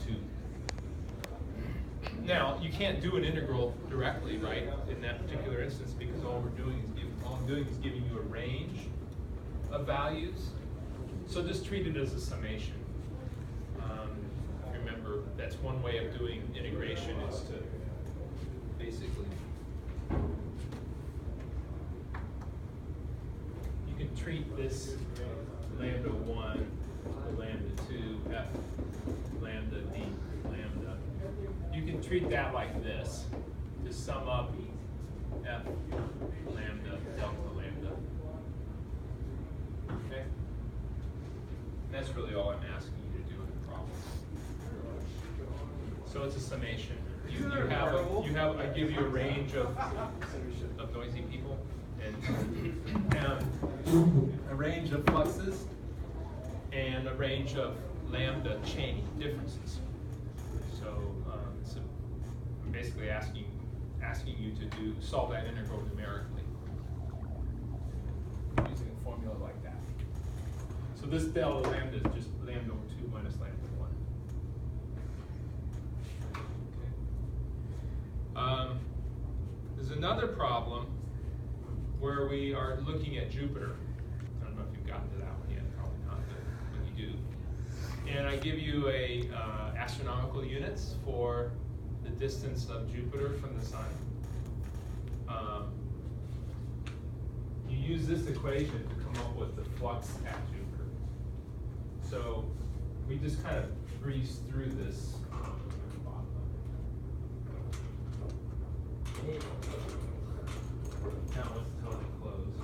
2. Now, you can't do an integral directly, right, in that particular instance, because all I'm doing is giving you a range of values. So just treat it as a summation. Remember, that's one way of doing integration, is to basically, you can treat this lambda 1, lambda 2, f lambda d lambda. You can treat that like this, to sum up f lambda delta lambda. Okay? And that's really all I'm asking you to do in the problem. So it's a summation. I give you a range of noisy people and a range of fluxes and a range of lambda chain differences. So I'm basically asking you to solve that integral numerically using a formula like that. So this delta lambda is just lambda over 2 minus lambda 1. Okay. There's another problem where we are looking at Jupiter. I don't know if you've gotten to that one yet, probably not, but when you do. And I give you astronomical units for the distance of Jupiter from the Sun. You use this equation to come up with the flux at Jupiter. So we just kind of breeze through this. Now it's totally closed.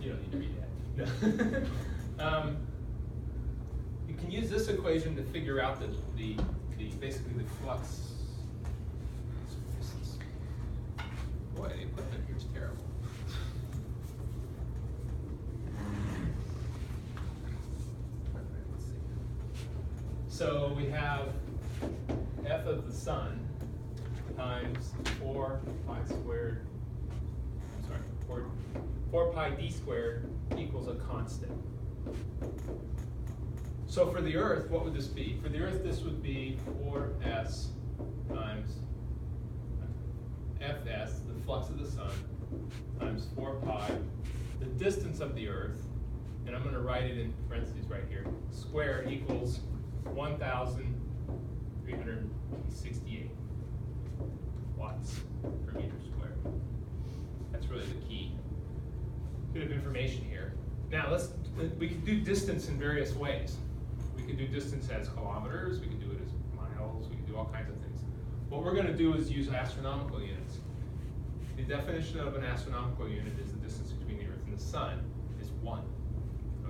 You don't need to read that. No. You can use this equation to figure out basically the flux. Boy, the equipment here is terrible. Let's see. So we have f of the Sun times 4 pi squared. I'm sorry, 4 pi d squared equals a constant. So for the Earth, what would this be? For the Earth, this would be 4s times fs, the flux of the Sun, times 4 pi, the distance of the Earth, and I'm going to write it in parentheses right here, squared equals 1,368 watts per meter squared. That's really the key bit of information here. Now we can do distance in various ways. We can do distance as kilometers, we can do it as miles, we can do all kinds of things. What we're going to do is use astronomical units. The definition of an astronomical unit is the distance between the Earth and the Sun is 1.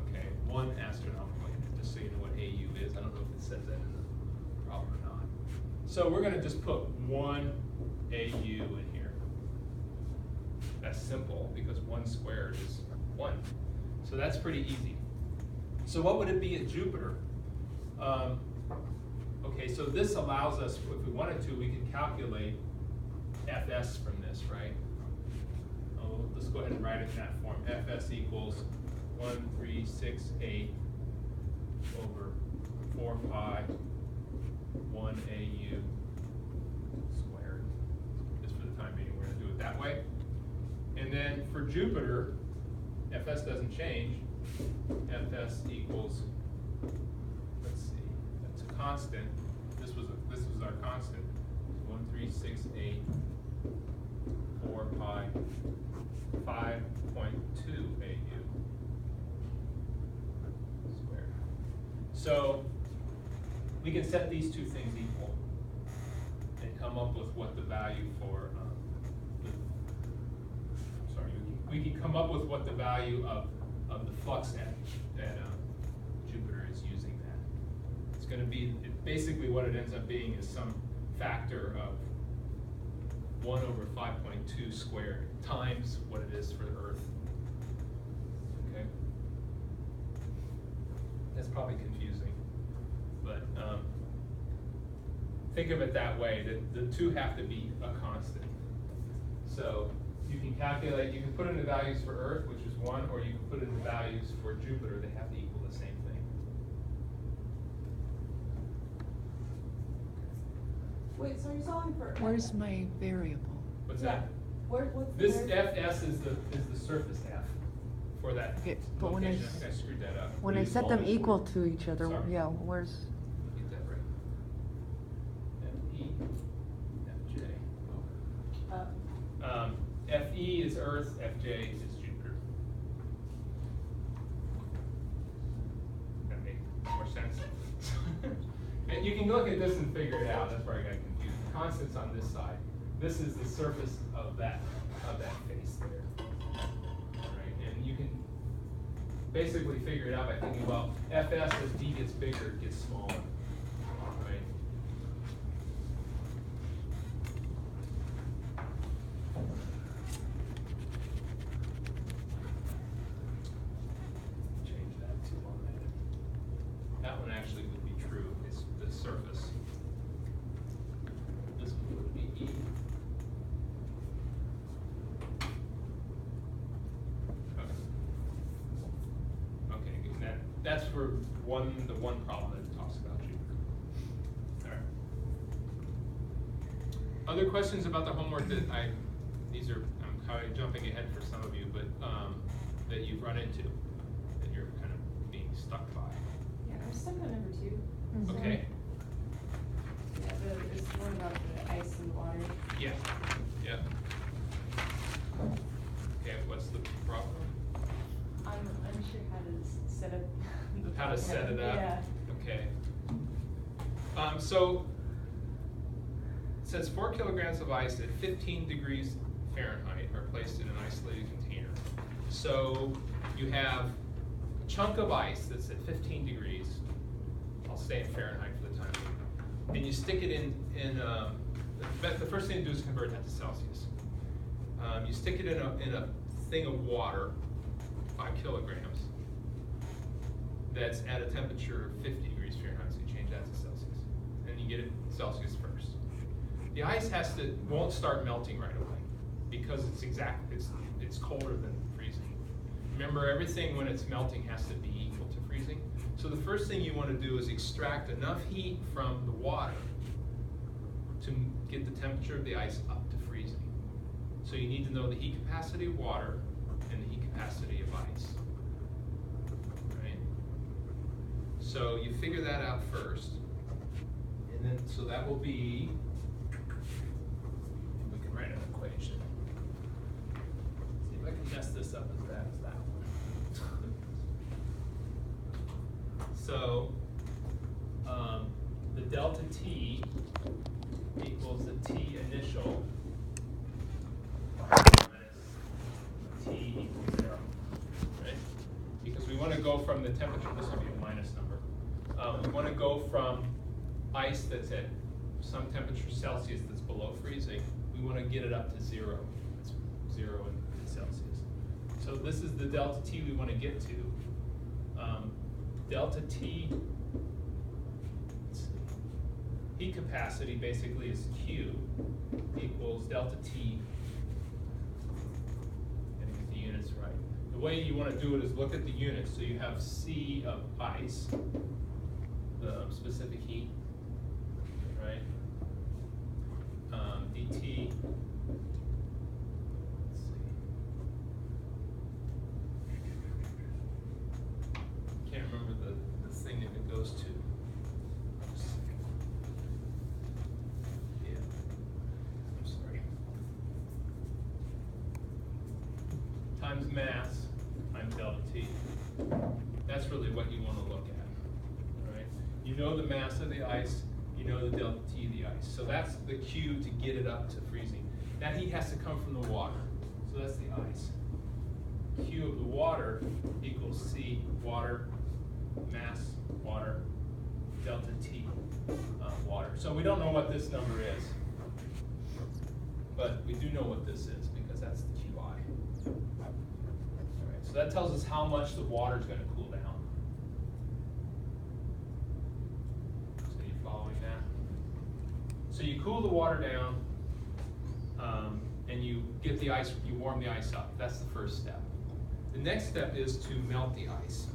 Okay, 1 astronomical unit, just so you know what AU is. I don't know if it says that in the problem or not. So we're going to just put 1 AU in here. That's simple because 1 squared is 1. So that's pretty easy. So what would it be at Jupiter? Okay, so this allows us, if we wanted to, we could calculate Fs from this, right? Let's go ahead and write it in that form. Fs equals 1368 over 4 pi 1 AU squared. Just for the time being, we're going to do it that way. And then for Jupiter, Fs doesn't change. Fs equals, let's see, that's a constant. This was our constant. 1368 4 pi 5.2 AU squared. So we can set these two things equal and come up with what the value for we can come up with what the value of the flux at Jupiter is using that. It's going to be, basically what it ends up being is some factor of 1 over 5.2 squared times what it is for the Earth. Okay? That's probably confusing, but think of it that way, that the two have to be a constant. So you can calculate, you can put in the values for Earth, which is 1, or you can put in the values for Jupiter. They have to equal the same thing. Wait, so you're solving for? Where's my variable? What's Yeah. that? What's the This variable? Fs is the surface F for that Okay, but when I location. I think I screwed that up. When We I used set all them this equal word. to each other, Sorry. yeah, where's, Get that right. Fe, Fj. Fe is Earth, Fj is Jupiter. That make more sense? And you can look at this and figure it out. That's where I got confused. Constants on this side. This is the surface of that face there. Right? And you can basically figure it out by thinking, well, Fs as d gets bigger, it gets smaller. Right? Change that to on that. That one actually would be true. It's the surface. This one would be E. Okay, good. That's for the one problem that it talks about Jupiter. All right. Other questions about the homework that I'm kind of jumping ahead for some of you, but that you've run into, that you're kind of being stuck by. Yeah, I'm stuck on number 2. Mhm. Okay. Yeah, it's one about the ice and water. Yeah. Yeah. Okay, what's the problem? I'm unsure how to set up. the How to set it up? Yeah. Okay. So, it says 4 kilograms of ice at 15 degrees Fahrenheit are placed in an isolated container. So, you have a chunk of ice that's at 15 degrees. I'll stay in Fahrenheit for the time being. And you stick it in the first thing to do is convert that to Celsius. You stick it in a thing of water, 5 kilograms, that's at a temperature of 50 degrees Fahrenheit, so you change that to Celsius. And you get it Celsius first. The ice won't start melting right away because it's colder than freezing. Remember, everything when it's melting has to be equal to freezing. So the first thing you want to do is extract enough heat from the water to get the temperature of the ice up to freezing. So you need to know the heat capacity of water and the heat capacity of ice. Right? So you figure that out first. And then, so that will be, we can write an equation. See if I can mess this up as bad as that one. So, the delta T equals the T initial minus T equals 0, right? Because we want to go from the temperature, this will be a minus number. We want to go from ice that's at some temperature Celsius that's below freezing, we want to get it up to 0. It's 0 in Celsius. So this is the delta T we want to get to. Delta T, let's see, heat capacity basically is Q equals delta T, and get the units right. The way you want to do it is look at the units. So you have C of ice, the specific heat, right? DT, let's see. Can't remember the thing that it goes to. Just a second. Yeah, I'm sorry. Times mass times delta T. That's really what you want to look at, right? You know the mass of the ice, you know the delta T of the ice. So that's the Q to get it up to freezing. That heat has to come from the water. So that's the ice. Q of the water equals C, water, mass, water, delta T, water. So we don't know what this number is, but we do know what this is because that's the QI. All right, so that tells us how much the water is going to cool down. So you following that? So you cool the water down, and you get the ice, you warm the ice up. That's the first step. The next step is to melt the ice.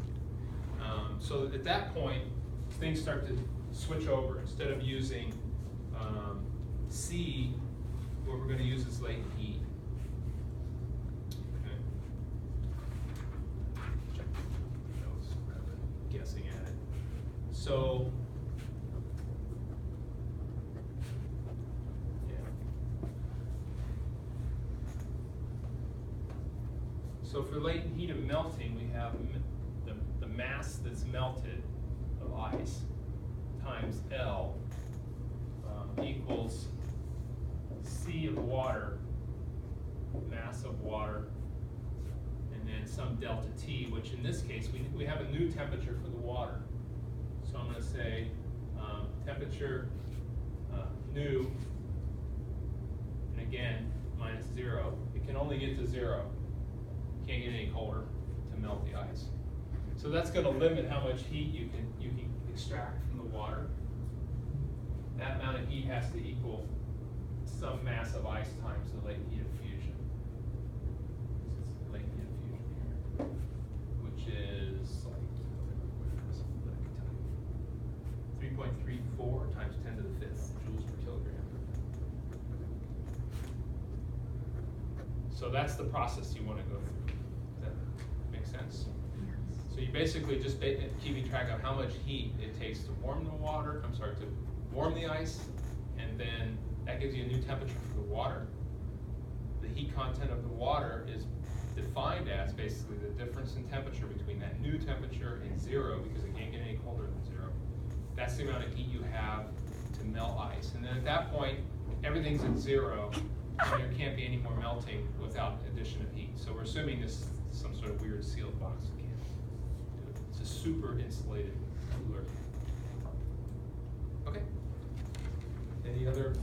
So at that point, things start to switch over. Instead of using C, what we're going to use is latent heat. Okay. Check the notes rather than guessing at it. So, yeah. So for latent heat of melting, we have the mass that's melted of ice times L equals C of water, mass of water, and then some delta T, which in this case, we have a new temperature for the water. So I'm going to say temperature new, and again, minus 0. It can only get to 0. Can't get any colder to melt the ice. So that's going to limit how much heat you can extract from the water. That amount of heat has to equal some mass of ice times the latent heat of fusion. This is the latent heat of fusion here, which is like, what I can tell you, 3.34 times 10 to the 5th joules per kilogram. So that's the process you want to go through. Does that make sense? So you basically just keeping track of how much heat it takes to warm the water, to warm the ice, and then that gives you a new temperature for the water. The heat content of the water is defined as basically the difference in temperature between that new temperature and 0, because it can't get any colder than 0. That's the amount of heat you have to melt ice. And then at that point, everything's at 0, and there can't be any more melting without addition of heat. So we're assuming this is some sort of weird sealed box again. It's a super insulated cooler. Okay. Any other